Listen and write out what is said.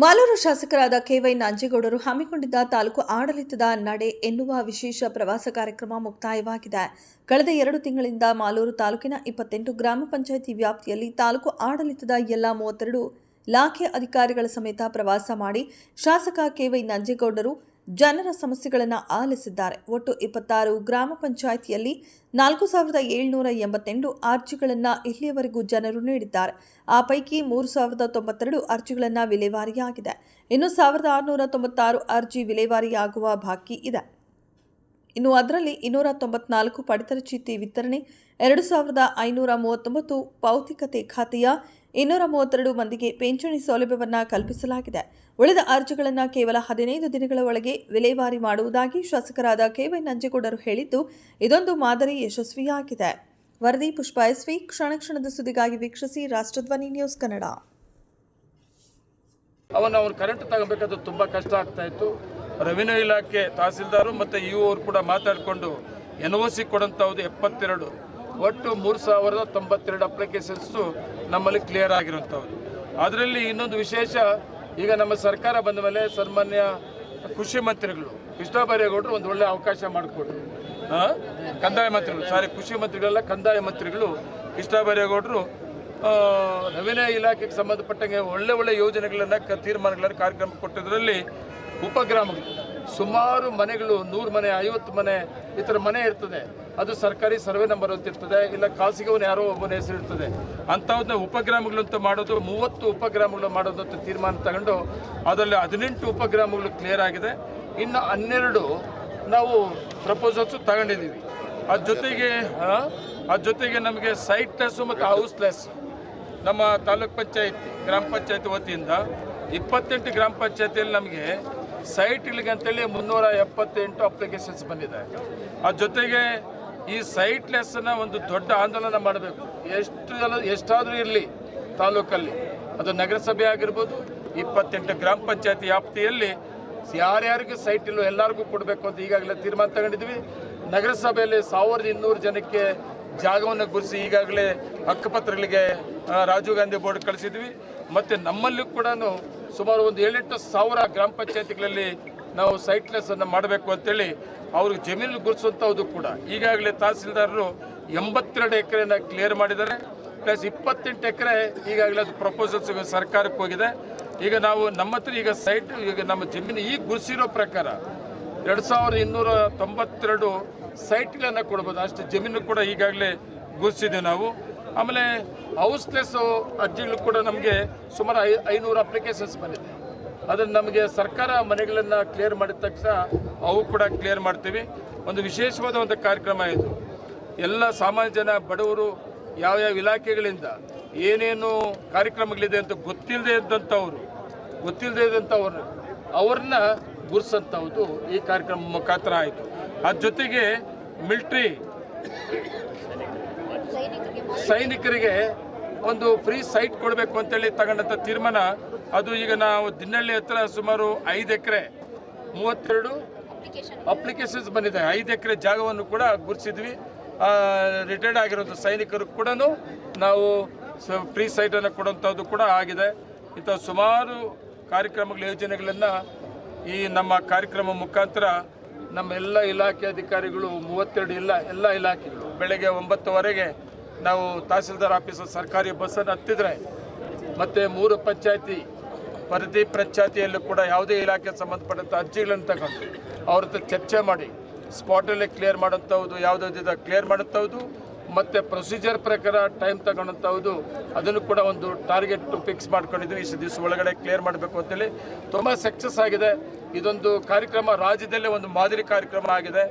ಮಾಲೂರು ಶಾಸಕರಾದ ಕೆ.ವೈ. ನಂಜೇಗೌಡರು ಹಮ್ಮಿಕೊಂಡಿದ್ದ ತಾಲೂಕು ಆಡಳಿತದ ನಡೆ ಎನ್ನುವ ವಿಶೇಷ ಪ್ರವಾಸ ಕಾರ್ಯಕ್ರಮ ಮುಕ್ತಾಯವಾಗಿದೆ. ಕಳೆದ 2 ತಿಂಗಳಿಂದ ಮಾಲೂರು ತಾಲೂಕಿನ 28 ಗ್ರಾಮ ಪಂಚಾಯಿತಿ ವ್ಯಾಪ್ತಿಯಲ್ಲಿ ತಾಲೂಕು ಆಡಳಿತದ ಎಲ್ಲ 32 ಇಲಾಖೆ ಅಧಿಕಾರಿಗಳ ಸಮೇತ ಪ್ರವಾಸ ಮಾಡಿ ಶಾಸಕ ಕೆ.ವೈ. ನಂಜೇಗೌಡರು ಜನರ ಸಮಸ್ಯೆಗಳನ್ನು ಆಲಿಸಿದ್ದಾರೆ. ಒಟ್ಟು 26 ಗ್ರಾಮ ಪಂಚಾಯಿತಿಯಲ್ಲಿ 4788 ಅರ್ಜಿಗಳನ್ನು ಇಲ್ಲಿಯವರೆಗೂ ಜನರು ನೀಡಿದ್ದಾರೆ. ಆ ಪೈಕಿ 3092 ಅರ್ಜಿಗಳನ್ನು ವಿಲೇವಾರಿಯಾಗಿದೆ. ಇನ್ನು 1696 ಅರ್ಜಿ ವಿಲೇವಾರಿಯಾಗುವ ಬಾಕಿ ಇದೆ. ಇನ್ನು ಅದರಲ್ಲಿ 294 ಪಡಿತರ ಚೀಟಿ ವಿತರಣೆ, 2539 ಭೌತಿಕತೆ ಖಾತೆಯ 232 ಮಂದಿಗೆ ಪಿಂಚಣಿ ಸೌಲಭ್ಯವನ್ನು ಕಲ್ಪಿಸಲಾಗಿದೆ. ಉಳಿದ ಅರ್ಜಿಗಳನ್ನು ಕೇವಲ 15 ದಿನಗಳ ಒಳಗೆ ವಿಲೇವಾರಿ ಮಾಡುವುದಾಗಿ ಶಾಸಕರಾದ ಕೆ.ವೈ. ನಂಜೇಗೌಡರು ಹೇಳಿದ್ದು, ಇದೊಂದು ಮಾದರಿ ಯಶಸ್ವಿಯಾಗಿದೆ. ವರದಿ ಪುಷ್ಪ ಎಸ್ವಿ. ಕ್ಷಣ ಕ್ಷಣದ ಸುದ್ದಿಗಾಗಿ ವೀಕ್ಷಿಸಿ ರಾಷ್ಟ್ರಧ್ವನಿ ನ್ಯೂಸ್ ಕನ್ನಡ. ಅವನು ಕರೆಂಟ್ ತಗೋಬೇಕಾದ್ರೆ ತುಂಬ ಕಷ್ಟ ಆಗ್ತಾ ಇತ್ತು. ರೆವಿನ್ಯೂ ಇಲಾಖೆ ತಹಸೀಲ್ದಾರು ಮತ್ತು ಅವರು ಕೂಡ ಮಾತಾಡಿಕೊಂಡು NOC ಕೊಡೋಂಥದ್ದು 72, ಒಟ್ಟು 3092 ಅಪ್ಲಿಕೇಶನ್ಸು ನಮ್ಮಲ್ಲಿ ಕ್ಲಿಯರ್ ಆಗಿರೋಂಥದ್ದು. ಅದರಲ್ಲಿ ಇನ್ನೊಂದು ವಿಶೇಷ, ಈಗ ನಮ್ಮ ಸರ್ಕಾರ ಬಂದ ಮೇಲೆ ಸನ್ಮಾನ್ಯ ಕೃಷಿ ಮಂತ್ರಿಗಳು ಕೃಷ್ಣ ಬೈರೇಗೌಡರು ಒಂದು ಒಳ್ಳೆ ಅವಕಾಶ ಮಾಡಿಕೊಟ್ರು. ಕಂದಾಯ ಮಂತ್ರಿಗಳು, ಕೃಷಿ ಮಂತ್ರಿಗಳೆಲ್ಲ ಕಂದಾಯ ಮಂತ್ರಿಗಳು ಕೃಷ್ಣ ಬೈರೇಗೌಡರು ರೆವಿನ್ಯೂ ಇಲಾಖೆಗೆ ಸಂಬಂಧಪಟ್ಟಂಗೆ ಒಳ್ಳೆ ಯೋಜನೆಗಳನ್ನು ತೀರ್ಮಾನಗಳನ್ನು ಕಾರ್ಯಕ್ರಮ ಕೊಟ್ಟಿದ್ದರಲ್ಲಿ ಉಪಗ್ರಾಮಗಳು ಸುಮಾರು ಮನೆಗಳು 100 ಮನೆ 50 ಮನೆ ಈ ಥರ ಮನೆ ಇರ್ತದೆ. ಅದು ಸರ್ಕಾರಿ ಸರ್ವೆ ನಂಬರ್ ಅಂತ ಇರ್ತದೆ, ಇಲ್ಲ ಖಾಸಗಿಯವನು ಯಾರೋ ಒಬ್ಬನ ಹೆಸರು ಇರ್ತದೆ. ಅಂಥವನ್ನ ಉಪಗ್ರಾಮಗಳು ಅಂತ ಮಾಡೋದು 30 ಉಪಗ್ರಾಮಗಳು ಮಾಡೋದು ಅಂತ ತೀರ್ಮಾನ ತಗೊಂಡು ಅದರಲ್ಲಿ 18 ಉಪಗ್ರಾಮಗಳು ಕ್ಲಿಯರ್ ಆಗಿದೆ. ಇನ್ನು 12 ನಾವು ಪ್ರಪೋಸಲ್ಸು ತಗೊಂಡಿದ್ದೀವಿ. ಅದ್ರ ಜೊತೆಗೆ ನಮಗೆ ಸೈಟ್ಲೆಸ್ಸು ಮತ್ತು ಹೌಸ್ಲೆಸ್ ನಮ್ಮ ತಾಲೂಕ್ ಪಂಚಾಯತಿ ಗ್ರಾಮ ಪಂಚಾಯತಿ ವತಿಯಿಂದ 28 ಗ್ರಾಮ ಪಂಚಾಯತಿಯಲ್ಲಿ ನಮಗೆ ಸೈಟ್ಗಳಿಗೆ ಅಂತೇಳಿ 378 ಅಪ್ಲಿಕೇಶನ್ಸ್ ಬಂದಿದೆ. ಅದ್ರ ಜೊತೆಗೆ ಈ ಸೈಟ್ಲೆಸ್ಸನ್ನು ಒಂದು ದೊಡ್ಡ ಆಂದೋಲನ ಮಾಡಬೇಕು. ಎಷ್ಟಾದರೂ ಇರಲಿ ತಾಲೂಕಲ್ಲಿ, ಅದು ನಗರಸಭೆ ಆಗಿರ್ಬೋದು, 28 ಗ್ರಾಮ ಪಂಚಾಯತಿ ವ್ಯಾಪ್ತಿಯಲ್ಲಿ ಯಾರ್ಯಾರಿಗೂ ಸೈಟ್ ಇಲ್ಲೋ ಎಲ್ಲರಿಗೂ ಕೊಡಬೇಕು ಅಂತ ಈಗಾಗಲೇ ತೀರ್ಮಾನ ತಗೊಂಡಿದ್ವಿ. ನಗರಸಭೆಯಲ್ಲಿ 1200 ಜನಕ್ಕೆ ಜಾಗವನ್ನು ಗುರುಸಿ ಈಗಾಗಲೇ ಹಕ್ಕುಪತ್ರಗಳಿಗೆ ರಾಜೀವ್ ಗಾಂಧಿ ಬೋರ್ಡ್ ಕಳಿಸಿದ್ವಿ. ಮತ್ತು ನಮ್ಮಲ್ಲೂ ಕೂಡ ಸುಮಾರು ಒಂದು 7-8 ಸಾವಿರ ಗ್ರಾಮ ಪಂಚಾಯತಿಗಳಲ್ಲಿ ನಾವು ಸೈಟ್ಲೆಸ್ಸನ್ನು ಮಾಡಬೇಕು ಅಂತೇಳಿ ಅವ್ರಿಗೆ ಜಮೀನು ಗುರುಸುವಂಥದ್ದು ಕೂಡ ಈಗಾಗಲೇ ತಹಸೀಲ್ದಾರರು 82 ಎಕರೆನ ಕ್ಲಿಯರ್ ಮಾಡಿದ್ದಾರೆ. ಪ್ಲಸ್ 28 ಎಕರೆ ಈಗಾಗಲೇ ಅದು ಪ್ರಪೋಸಲ್ಸ್ ಸರ್ಕಾರಕ್ಕೆ ಹೋಗಿದೆ. ಈಗ ನಾವು ನಮ್ಮ ಹತ್ರ ಈಗ ಸೈಟ್ ಈಗ ನಮ್ಮ ಜಮೀನು ಈಗ ಗುರುಸಿರೋ ಪ್ರಕಾರ 2292 ಸೈಟ್ಗಳನ್ನು ಕೊಡ್ಬೋದು. ಅಷ್ಟು ಜಮೀನು ಕೂಡ ಈಗಾಗಲೇ ಗುರುಸಿದ್ದೀವಿ ನಾವು. ಆಮೇಲೆ ಹೌಸ್ಲೆಸ್ ಅರ್ಜಿಗಳು ಕೂಡ ನಮಗೆ ಸುಮಾರು 500 ಅಪ್ಲಿಕೇಶನ್ಸ್ ಬಂದಿದೆ. ಅದನ್ನು ನಮಗೆ ಸರ್ಕಾರ ಮನೆಗಳನ್ನು ಕ್ಲಿಯರ್ ಮಾಡಿದ ತಕ್ಷಣ ಅವು ಕೂಡ ಕ್ಲಿಯರ್ ಮಾಡ್ತೀವಿ. ಒಂದು ವಿಶೇಷವಾದ ಒಂದು ಕಾರ್ಯಕ್ರಮ ಇದು. ಎಲ್ಲ ಸಾಮಾನ್ಯ ಜನ ಬಡವರು ಯಾವ್ಯಾವ ಇಲಾಖೆಗಳಿಂದ ಏನೇನು ಕಾರ್ಯಕ್ರಮಗಳಿದೆ ಅಂತ ಗೊತ್ತಿಲ್ಲದೆ ಇದ್ದಂಥವ್ರು ಅವ್ರನ್ನ ಗುರುಸಂಥದ್ದು ಈ ಕಾರ್ಯಕ್ರಮ ಮುಖಾಂತರ ಆಯಿತು. ಅದ್ರ ಜೊತೆಗೆ ಮಿಲಿಟ್ರಿ ಸೈನಿಕರಿಗೆ ಒಂದು ಫ್ರೀ ಸೈಟ್ ಕೊಡಬೇಕು ಅಂತೇಳಿ ತಗೊಂಡಂಥ ತೀರ್ಮಾನ. ಅದು ಈಗ ನಾವು ದಿನಹಳ್ಳಿ ಹತ್ರ ಸುಮಾರು 5 ಎಕರೆ 32 ಅಪ್ಲಿಕೇಶನ್ಸ್ ಬಂದಿದೆ. 5 ಎಕರೆ ಜಾಗವನ್ನು ಕೂಡ ಗುರುತಿಸಿದ್ವಿ. ರಿಟೈರ್ಡ್ ಆಗಿರೋದು ಸೈನಿಕರು ಕೂಡ ನಾವು ಫ್ರೀ ಸೈಟನ್ನು ಕೊಡುವಂಥದ್ದು ಕೂಡ ಆಗಿದೆ. ಇಂಥ ಸುಮಾರು ಕಾರ್ಯಕ್ರಮಗಳ ಯೋಜನೆಗಳನ್ನು ಈ ನಮ್ಮ ಕಾರ್ಯಕ್ರಮ ಮುಖಾಂತರ ನಮ್ಮ ಎಲ್ಲ ಇಲಾಖೆ ಅಧಿಕಾರಿಗಳು 32 ಎಲ್ಲ ಇಲಾಖೆಗಳು ಬೆಳಗ್ಗೆ 9ವರೆಗೆ ನಾವು ತಹಸೀಲ್ದಾರ್ ಆಫೀಸಲ್ಲಿ ಸರ್ಕಾರಿ ಬಸ್ಸನ್ನು ಹತ್ತಿದ್ರೆ, ಮತ್ತು 3 ಪಂಚಾಯತಿ ಪ್ರತಿ ಪಂಚಾಯತಿಯಲ್ಲೂ ಕೂಡ ಯಾವುದೇ ಇಲಾಖೆ ಸಂಬಂಧಪಟ್ಟಂಥ ಅರ್ಜಿಗಳನ್ನು ತಗೊಂಡು ಅವ್ರ ಹತ್ರ ಚರ್ಚೆ ಮಾಡಿ ಸ್ಪಾಟಲ್ಲೇ ಕ್ಲಿಯರ್ ಮಾಡೋಂಥದ್ದು, ಯಾವುದಾದ್ರು ಕ್ಲಿಯರ್ ಮಾಡೋಂಥದ್ದು, ಮತ್ತು ಪ್ರೊಸೀಜರ್ ಪ್ರಕಾರ ಟೈಮ್ ತಗೊಂಡಂಥದ್ದು ಅದನ್ನು ಕೂಡ ಒಂದು ಟಾರ್ಗೆಟ್ ಫಿಕ್ಸ್ ಮಾಡ್ಕೊಂಡಿದ್ವಿ. ಇಷ್ಟು ದಿವಸ ಒಳಗಡೆ ಕ್ಲಿಯರ್ ಮಾಡಬೇಕು ಅಂತೇಳಿ ತುಂಬ ಸಕ್ಸಸ್ ಆಗಿದೆ. ಇದೊಂದು ಕಾರ್ಯಕ್ರಮ ರಾಜ್ಯದಲ್ಲೇ ಒಂದು ಮಾದರಿ ಕಾರ್ಯಕ್ರಮ ಆಗಿದೆ.